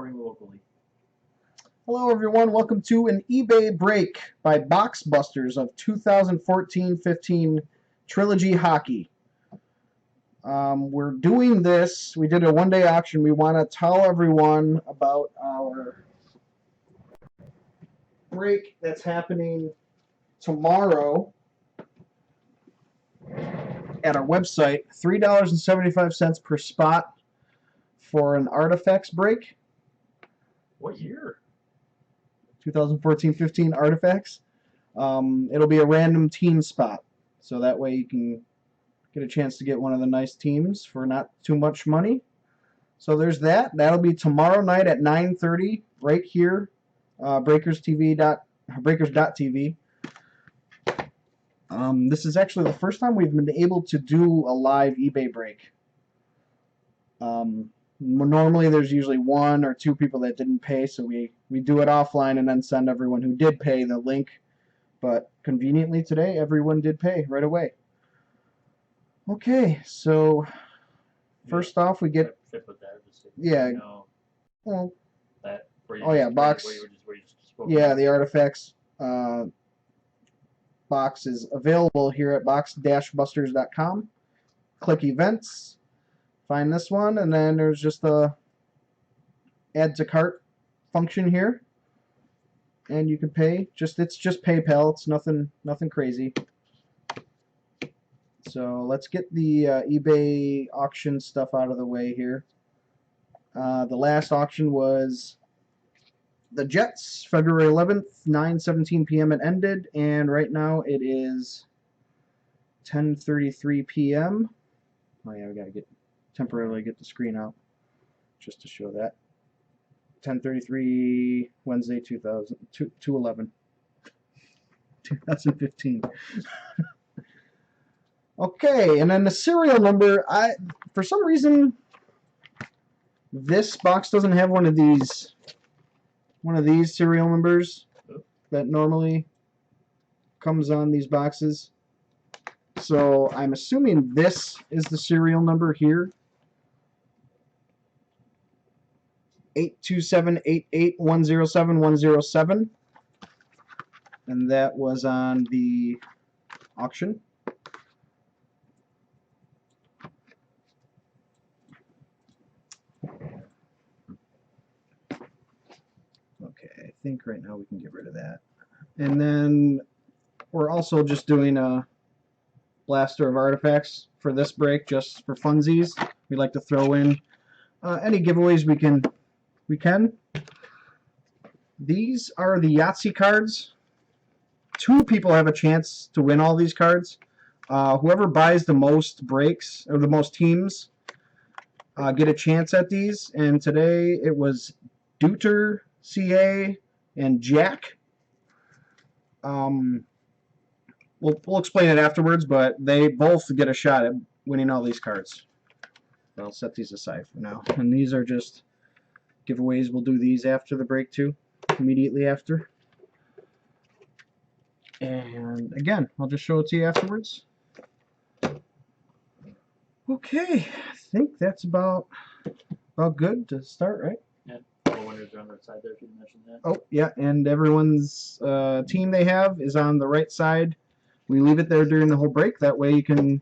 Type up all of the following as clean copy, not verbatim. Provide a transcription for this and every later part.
recording locally. Hello everyone, welcome to an eBay break by Box Busters of 2014-15 Trilogy Hockey. We're doing this, we did a one-day auction. We want to tell everyone about our break that's happening tomorrow at our website. $3.75 per spot for an Artifacts break. What year? 2014-15 Artifacts. It'll be a random team spot, so that way you can get a chance to get one of the nice teams for not too much money. So there's that. That'll be tomorrow night at 9:30 right here, breakers.tv. This is actually the first time we've been able to do a live eBay break. Normally there's usually one or two people that didn't pay, so we do it offline and then send everyone who did pay the link. But conveniently today, everyone did pay right away. Okay, so first off we get well, that box. The Artifacts box is available here at box-busters.com. Click events. Find this one, and then there's just a add to cart function here, and you can pay. It's just PayPal. It's nothing crazy. So let's get the eBay auction stuff out of the way here. The last auction was the Jets, February 11th, 9:17 p.m. it ended, and right now it is 10:33 p.m. Oh yeah, we gotta temporarily get the screen out just to show that. 10:33 Wednesday 2015. Okay, and then the serial number, for some reason this box doesn't have one of these serial numbers that normally comes on these boxes. So I'm assuming this is the serial number here. 82788107107, and that was on the auction. Okay, I think right now we can get rid of that. And then we're also just doing a blaster of artifacts for this break, just for funsies. We like to throw in any giveaways we can. These are the Yahtzee cards. 2 people have a chance to win all these cards. Whoever buys the most breaks, or the most teams, get a chance at these. And today it was Deuter, CA, and Jack. We'll explain it afterwards, but they both get a shot at winning all these cards. I'll set these aside for now. And these are just giveaways. We'll do these after the break too, immediately after. And again, I'll just show it to you afterwards. Okay, I think that's about good to start, right? Yeah, all the winners are on the right side there, if you mentioned that. Oh, yeah, and everyone's team they have is on the right side. We leave it there during the whole break. That way you can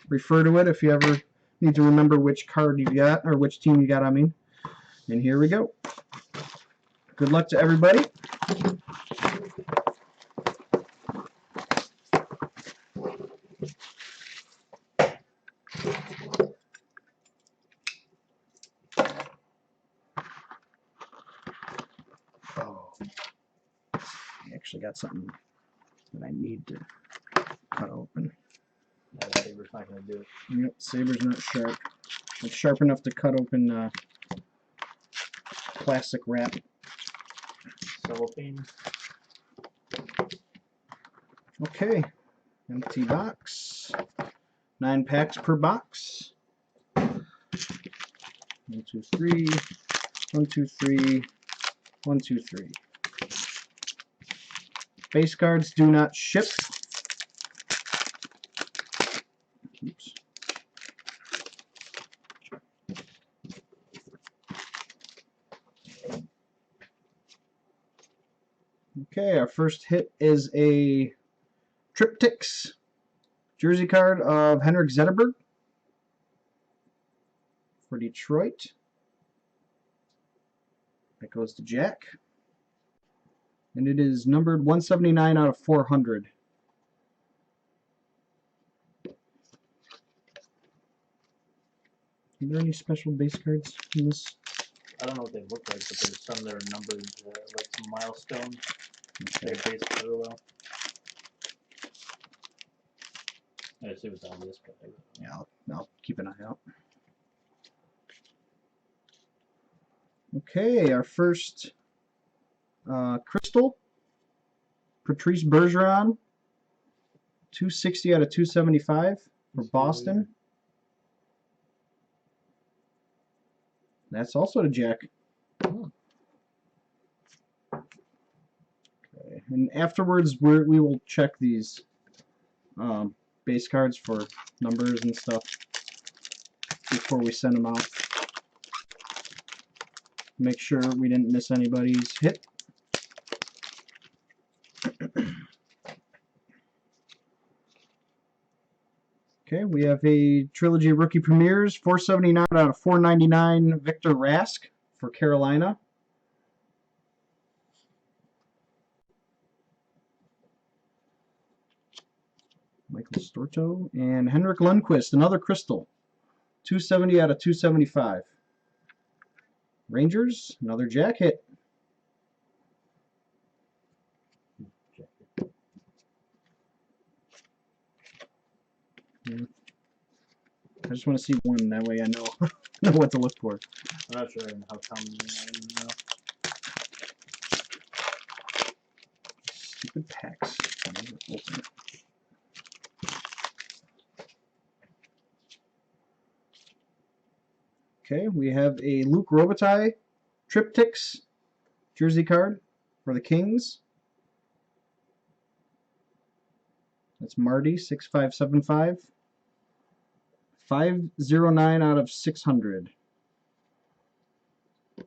refer to it if you ever need to remember which card you got, or which team you got, I mean. And here we go. Good luck to everybody. Oh, I actually got something that I need to cut open. Yeah, the saber's not going to do it. Yep, saber's not sharp. It's sharp enough to cut open plastic wrap. Cellophane. Okay, empty box. 9 packs per box. 1, 2, 3. 1, 2, 3. 1, 2, 3. Base cards do not ship. Oops. Okay, our first hit is a Triptychs jersey card of Henrik Zetterberg for Detroit. That goes to Jack. And it is numbered 179 out of 400. Are there any special base cards in this? I don't know what they look like, but there's some that are numbered, like some milestones. They're based really well. I see what's on this, but Yeah, I'll keep an eye out. Okay, our first Crystal, Patrice Bergeron, 260 out of 275 for Boston. That's also to Jack. Okay. And afterwards, we will check these base cards for numbers and stuff before we send them out. Make sure we didn't miss anybody's hit. Okay, we have a Trilogy Rookie Premieres, 479 out of 499, Victor Rask for Carolina. Michael Storto and Henrik Lundqvist, another Crystal, 270 out of 275. Rangers, another Jack hit. I just want to see one, that way I know know what to look for. I'm not sure how common they are. Stupid packs. Okay, we have a Luke Robitaille Triptychs jersey card for the Kings. That's Marty, 6575. 509 out of 600. All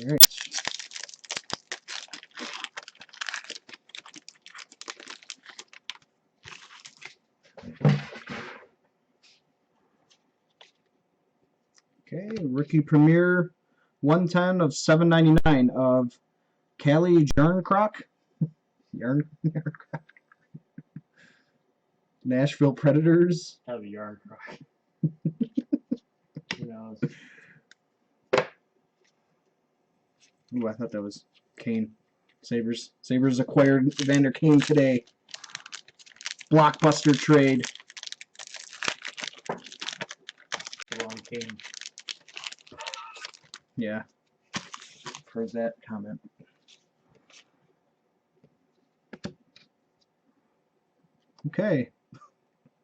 right. Okay, rookie premiere 110 of 799 of Callie Jarnkrok. Jarnkrok. Nashville Predators. Have a yarn cry. Who knows? Ooh, I thought that was Kane. Sabres acquired Evander Kane today. Blockbuster trade. Long Kane. Yeah. Heard that comment. Okay.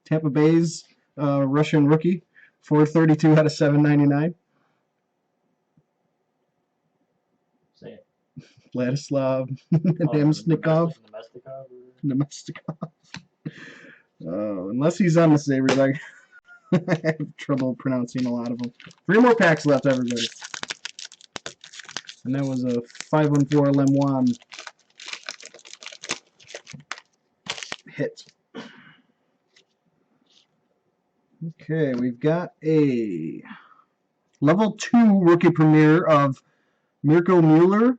Tampa Bay's Russian rookie, 432 out of 799. Say it. Vladislav Namestnikov. Nemestikov. Oh, unless he's on the Sabres, I have trouble pronouncing a lot of them. 3 more packs left, everybody. And that was a 514 Lemoine hit. Okay, we've got a level 2 rookie premiere of Mirko Mueller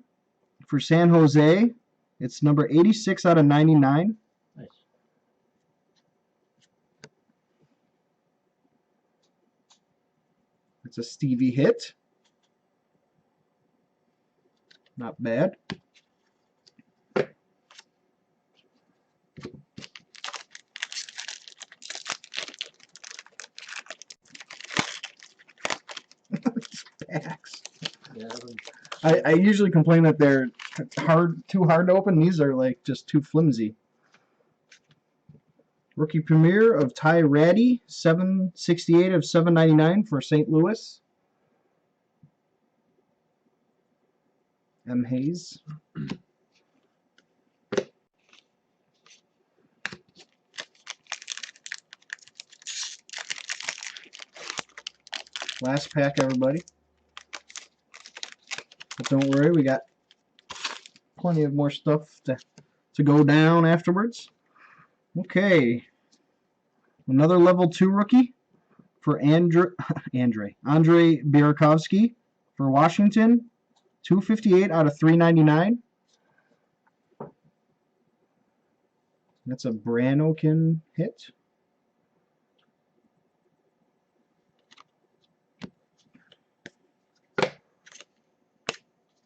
for San Jose. It's number 86 out of 99. Nice. It's a Stevie hit. Not bad. Packs. Yeah, I usually complain that they're too hard to open. These are like just too flimsy. Rookie premiere of Ty Ratty, 768 of 799 for St. Louis. M. Hayes. Last pack, everybody. But don't worry, we got plenty of more stuff to go down afterwards. Okay. Another level 2 rookie for Andre Burakovsky for Washington. 258 out of 399. That's a Branokin hit.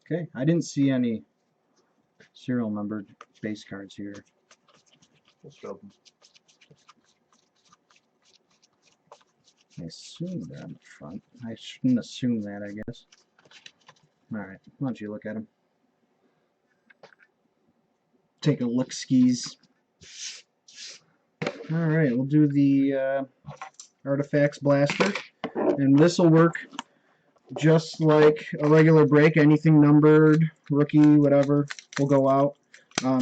Okay, I didn't see any serial numbered base cards here. We'll show them. I assume they're on the front. I shouldn't assume that, I guess. Alright, why don't you look at them? Take a look skis. Alright, we'll do the Artifacts Blaster. And this will work just like a regular break. Anything numbered, rookie, whatever, will go out.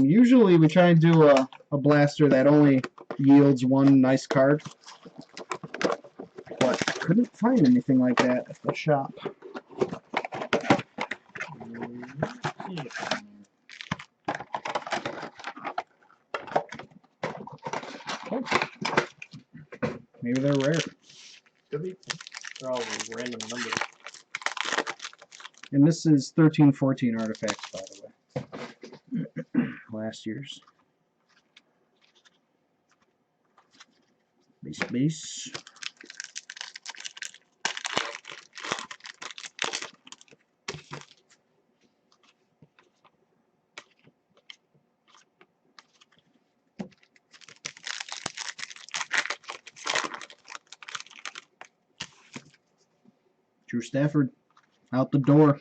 Usually we try and do a blaster that only yields one nice card. But I couldn't find anything like that at the shop. Oh. Maybe they're rare. Could be. They're all random numbers. And this is 13-14 artifacts, by the way. Last year's. Base. Drew Stafford, out the door.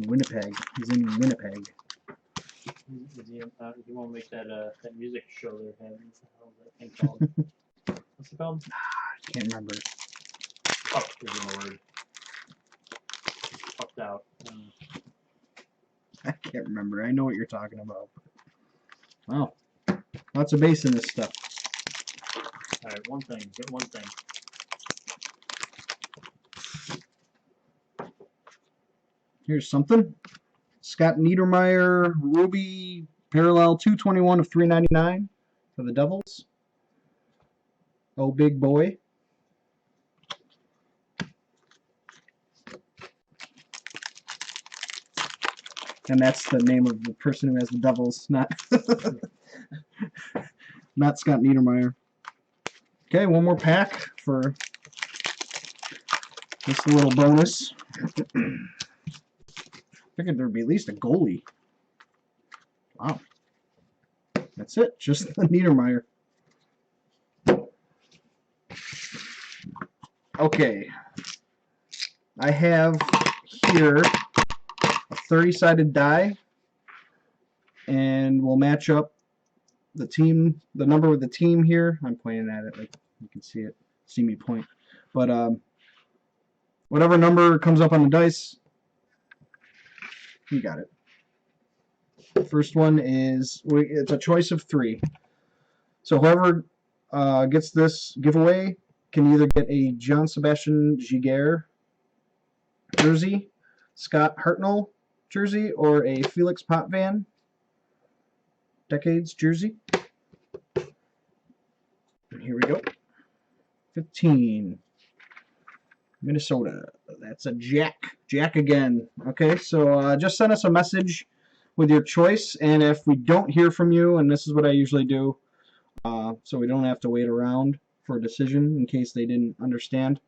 Winnipeg. He's in Winnipeg. You won't make that that music show they're having. What the hell is that thing called? What's it called? I can't remember. Fuck is the word. Fucked out. I can't remember. I know what you're talking about. Wow. Lots of base in this stuff. Alright, one thing. Get one thing. Here's something. Scott Niedermeyer, Ruby, parallel 221 of 399 for the Devils. Oh, big boy. And that's the name of the person who has the Devils, not not Scott Niedermeyer. Okay, one more pack for this little bonus. Figured there'd be at least a goalie. Wow. That's it, just the Niedermeyer. Okay. I have here a 30-sided die, and we'll match up the team, the number of the team here. I'm pointing at it, like you can see it, see me point. But whatever number comes up on the dice, you got it. The first one is, it's a choice of 3. So whoever gets this giveaway can either get a John Sebastian Giguère jersey, Scott Hartnell jersey, or a Felix Potvin Decades jersey. Here we go. 15. Minnesota. That's a Jack. Jack again. Okay, so just send us a message with your choice, and if we don't hear from you, and this is what I usually do, so we don't have to wait around for a decision in case they didn't understand,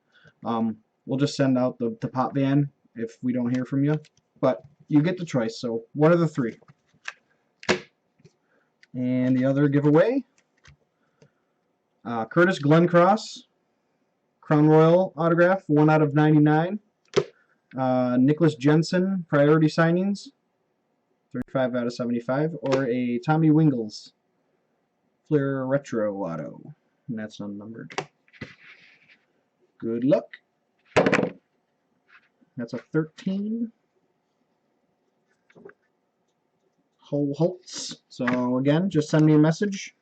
we'll just send out the pop van if we don't hear from you. But you get the choice, so one of the 3. And the other giveaway, Curtis Glencross, Crown Royal autograph, 1 out of 99. Nicholas Jensen, priority signings, 35 out of 75. Or a Tommy Wingles, Flair Retro auto, and that's unnumbered. Good luck. That's a 13. Holtz. So again, just send me a message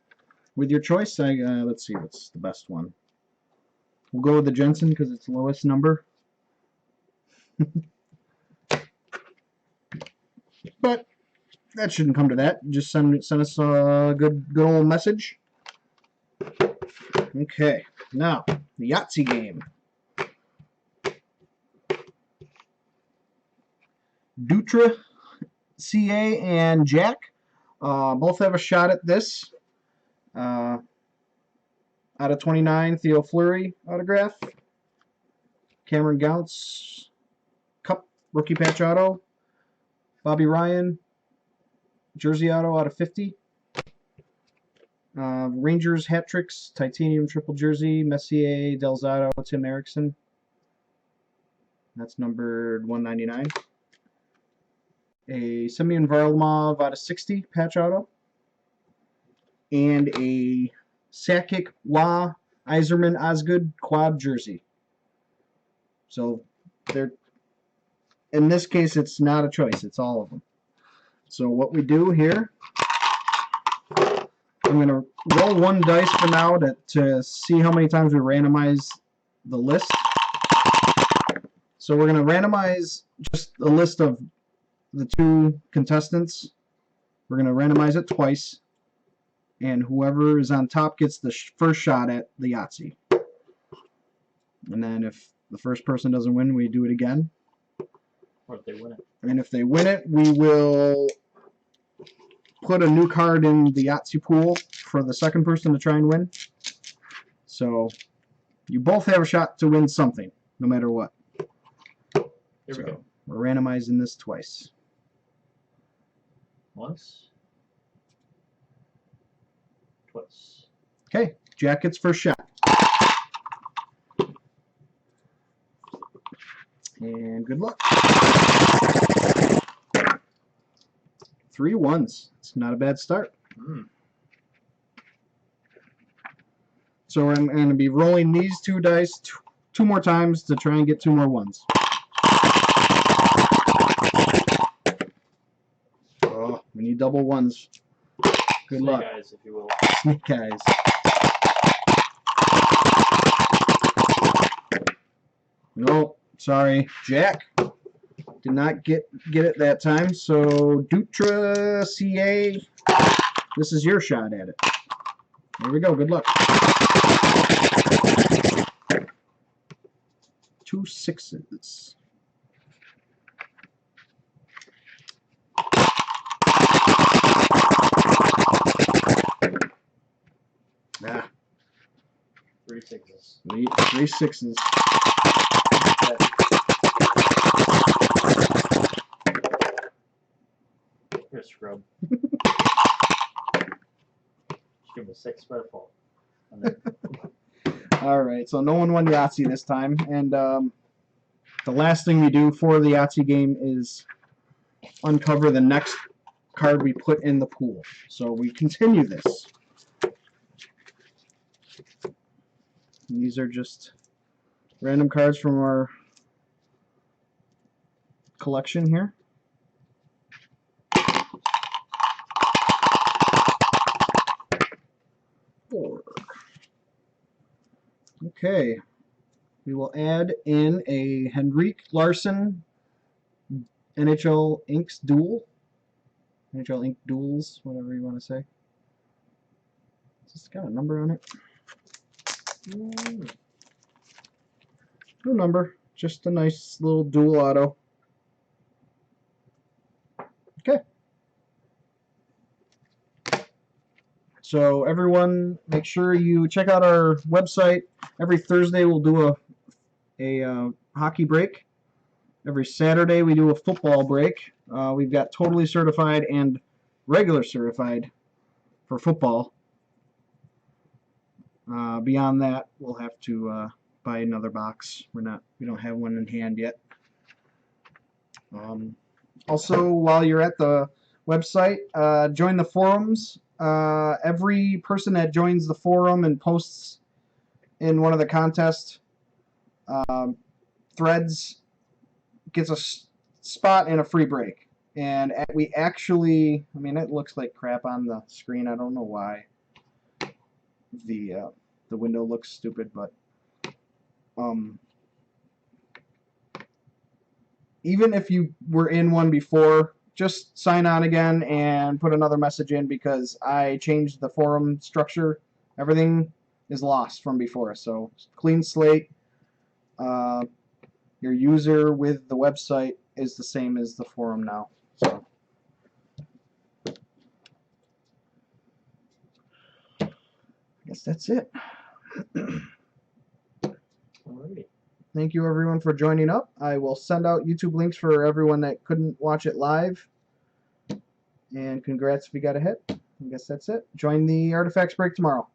with your choice. Let's see what's the best one. We'll go with the Jensen because it's the lowest number. But that shouldn't come to that. Just send us a good old message. Okay, now the Yahtzee game. Dutra, CA, and Jack both have a shot at this. Out of 29, Theo Fleury autograph. Cameron Gauntz, Cup, rookie patch auto. Bobby Ryan, jersey auto out of 50. Rangers hat tricks, titanium triple jersey, Messier, Delzato, Tim Erickson. That's numbered 199. A Semyon Varlamov out of 60 patch auto. And a Sakic Wah Iserman Osgood quad jersey. So they're, in this case, it's not a choice. It's all of them. So what we do here, I'm going to roll one dice for now to see how many times we randomize the list. So we're going to randomize just a list of the two contestants. We're going to randomize it twice. And whoever is on top gets the first shot at the Yahtzee. And then if the first person doesn't win, we do it again. Or if they win it. And if they win it, we will put a new card in the Yahtzee pool for the second person to try and win. So you both have a shot to win something, no matter what. Here we go. We're randomizing this twice. Once. Twice. Okay, Jack gets first shot. And good luck. 3 ones. It's not a bad start. So I'm going to be rolling these two dice two more times to try and get 2 more ones. Oh, we need double ones. Good luck. Snake eyes, if you will. Snake eyes. No, sorry, Jack did not get it that time. So Dutra CA, this is your shot at it. There we go. Good luck. 2 sixes. Ah, 3 sixes. 3 sixes. You're a scrub. Just give him a 6 by default. Alright, so no one won Yahtzee this time. And the last thing we do for the Yahtzee game is uncover the next card we put in the pool. So we continue this. And these are just random cards from our collection here. Okay, we will add in a Henrik Larsson NHL Inks Duel. NHL Ink Duels, whatever you want to say. It's got a number on it. No number, just a nice little dual auto. Okay. So everyone, make sure you check out our website. Every Thursday we'll do a hockey break. Every Saturday we do a football break. We've got totally certified and regular certified for football. Beyond that, we'll have to buy another box. We don't have one in hand yet. Also, while you're at the website, join the forums. Every person that joins the forum and posts in one of the contest threads gets a spot in a free break. And we actually, I mean, it looks like crap on the screen. I don't know why. the window looks stupid, but even if you were in one before, just sign on again and put another message in, because I changed the forum structure. Everything is lost from before, so clean slate. Your user with the website is the same as the forum now. So I guess that's it. Alrighty. Thank you everyone for joining up. I will send out YouTube links for everyone that couldn't watch it live. And congrats if you got a hit. I guess that's it. Join the Artifacts break tomorrow.